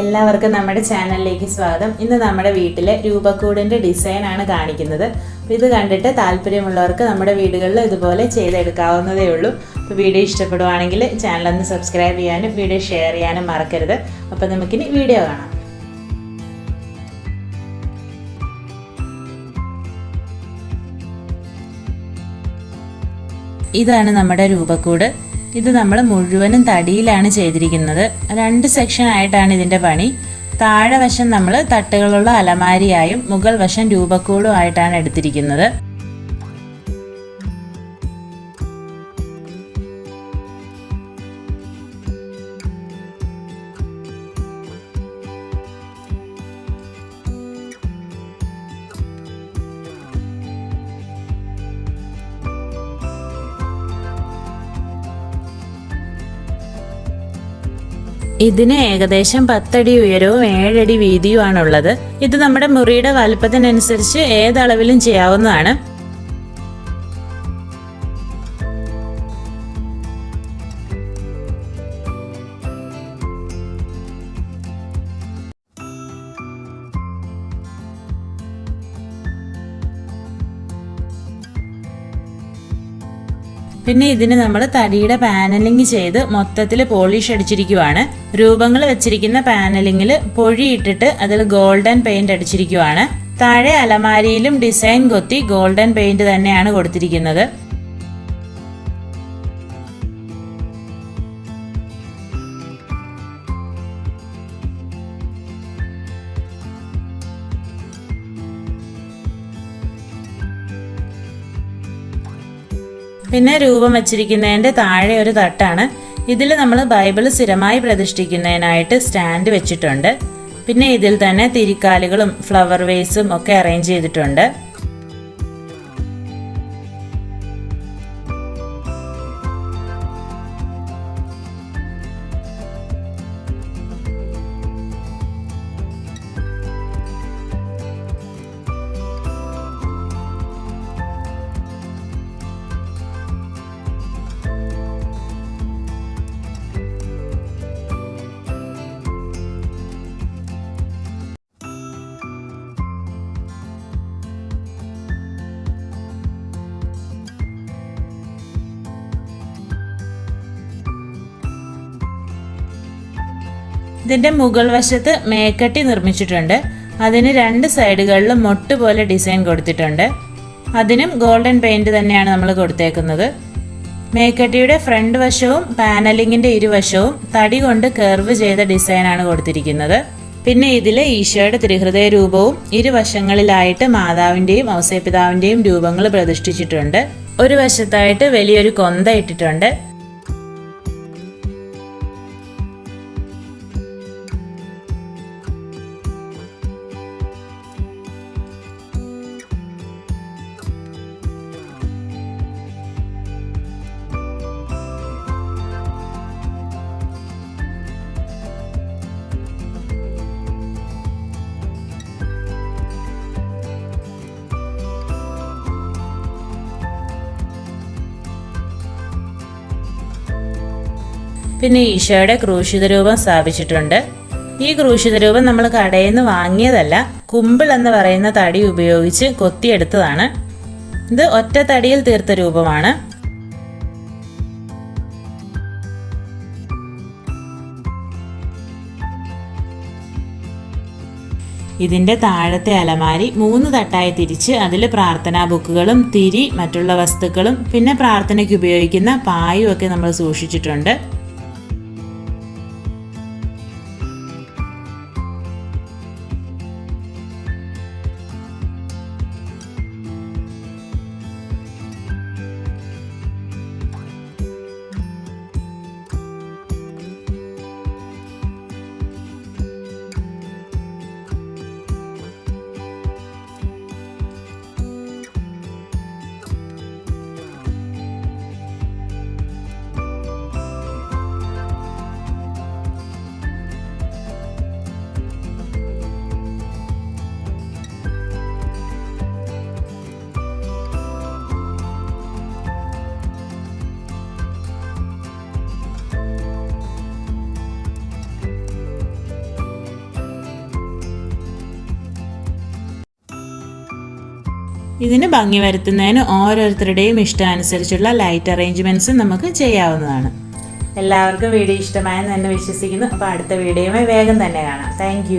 എല്ലാവർക്കും നമ്മുടെ ചാനലിലേക്ക് സ്വാഗതം. ഇന്ന് നമ്മുടെ വീട്ടിലെ രൂപക്കൂടിൻ്റെ ഡിസൈനാണ് കാണിക്കുന്നത്. അപ്പോൾ ഇത് കണ്ടിട്ട് താല്പര്യമുള്ളവർക്ക് നമ്മുടെ വീടുകളിൽ ഇതുപോലെ ചെയ്തെടുക്കാവുന്നതേ ഉള്ളൂ. അപ്പോൾ വീഡിയോ ഇഷ്ടപ്പെടുവാണെങ്കിൽ ചാനലൊന്ന് സബ്സ്ക്രൈബ് ചെയ്യാനും വീഡിയോ ഷെയർ ചെയ്യാനും മറക്കരുത്. അപ്പോൾ നമുക്കിനി വീഡിയോ കാണാം. ഇതാണ് നമ്മുടെ രൂപക്കൂട്. ഇത് നമ്മൾ മുഴുവനും തടിയിലാണ് ചെയ്തിരിക്കുന്നത്. 2 സെക്ഷൻ ആയിട്ടാണ് ഇതിൻ്റെ പണി. താഴെ വശം നമ്മൾ തട്ടുകളുള്ള അലമാരിയായും മുകൾ വശം രൂപക്കൂടും ആയിട്ടാണ് എടുത്തിരിക്കുന്നത്. ഇതിന് ഏകദേശം 10 അടി ഉയരവും 7 അടി വീതിയുമാണുള്ളത്. ഇത് നമ്മുടെ മുറിയുടെ വലുപ്പത്തിനനുസരിച്ച് ഏതളവിലും ചെയ്യാവുന്നതാണ്. പിന്നെ ഇതിന് നമ്മൾ തടിയുടെ പാനലിംഗ് ചെയ്ത് മൊത്തത്തിൽ പോളിഷ് അടിച്ചിരിക്കുവാണ്. രൂപങ്ങൾ വെച്ചിരിക്കുന്ന പാനലിങ്ങിൽ പൊഴിയിട്ടിട്ട് അതിൽ ഗോൾഡൻ പെയിന്റ് അടിച്ചിരിക്കുവാണ്. താഴെ അലമാരിയിലും ഡിസൈൻ കൊത്തി ഗോൾഡൻ പെയിന്റ് തന്നെയാണ് കൊടുത്തിരിക്കുന്നത്. പിന്നെ രൂപം വച്ചിരിക്കുന്നതിൻ്റെ താഴെ ഒരു തട്ടാണ്. ഇതിൽ നമ്മൾ ബൈബിൾ സ്ഥിരമായി പ്രതിഷ്ഠിക്കുന്നതിനായിട്ട് സ്റ്റാൻഡ് വെച്ചിട്ടുണ്ട്. പിന്നെ ഇതിൽ തന്നെ തിരിക്കാലുകളും ഫ്ലവർ വേസും ഒക്കെ അറേഞ്ച് ചെയ്തിട്ടുണ്ട്. ഇതിൻ്റെ മുകൾ വശത്ത് മേക്കട്ടി നിർമ്മിച്ചിട്ടുണ്ട്. അതിന് 2 സൈഡുകളിലും മൊട്ട് പോലെ ഡിസൈൻ കൊടുത്തിട്ടുണ്ട്. അതിനും ഗോൾഡൻ പെയിന്റ് തന്നെയാണ് നമ്മൾ കൊടുത്തേക്കുന്നത്. മേക്കട്ടിയുടെ ഫ്രണ്ട് വശവും പാനലിങ്ങിൻ്റെ ഇരുവശവും തടി കൊണ്ട് കർവ് ചെയ്ത ഡിസൈനാണ് കൊടുത്തിരിക്കുന്നത്. പിന്നെ ഇതിൽ ഈശോയുടെ ത്രിഹൃദയ രൂപവും ഇരുവശങ്ങളിലായിട്ട് മാതാവിൻ്റെയും ഔസേപിതാവിൻ്റെയും രൂപങ്ങൾ പ്രതിഷ്ഠിച്ചിട്ടുണ്ട്. ഒരു വശത്തായിട്ട് വലിയൊരു കൊന്ത ഇട്ടിട്ടുണ്ട്. പിന്നെ ഈശോയുടെ ക്രൂശിത രൂപം സ്ഥാപിച്ചിട്ടുണ്ട്. ഈ ക്രൂശിത രൂപം നമ്മൾ കടയിൽ നിന്ന് വാങ്ങിയതല്ല, കുമ്പിൾ എന്ന് പറയുന്ന തടി ഉപയോഗിച്ച് കൊത്തിയെടുത്തതാണ്. ഇത് ഒറ്റ തടിയിൽ തീർത്ത രൂപമാണ്. ഇതിൻ്റെ താഴത്തെ അലമാരി 3 തട്ടായി തിരിച്ച് അതിൽ പ്രാർത്ഥനാ ബുക്കുകളും തിരി, മറ്റുള്ള വസ്തുക്കളും പിന്നെ പ്രാർത്ഥനയ്ക്ക് ഉപയോഗിക്കുന്ന പായും ഒക്കെ നമ്മൾ സൂക്ഷിച്ചിട്ടുണ്ട്. ഇതിന് ഭംഗി വരുത്തുന്നതിന് ഓരോരുത്തരുടെയും ഇഷ്ടമനുസരിച്ചുള്ള ലൈറ്റ് അറേഞ്ച്മെൻറ്റ്സും നമുക്ക് ചെയ്യാവുന്നതാണ്. എല്ലാവർക്കും വീഡിയോ ഇഷ്ടമായെന്ന് തന്നെ വിശ്വസിക്കുന്നു. അപ്പോൾ അടുത്ത വീഡിയോയുമായി വേഗം തന്നെ കാണാം. താങ്ക്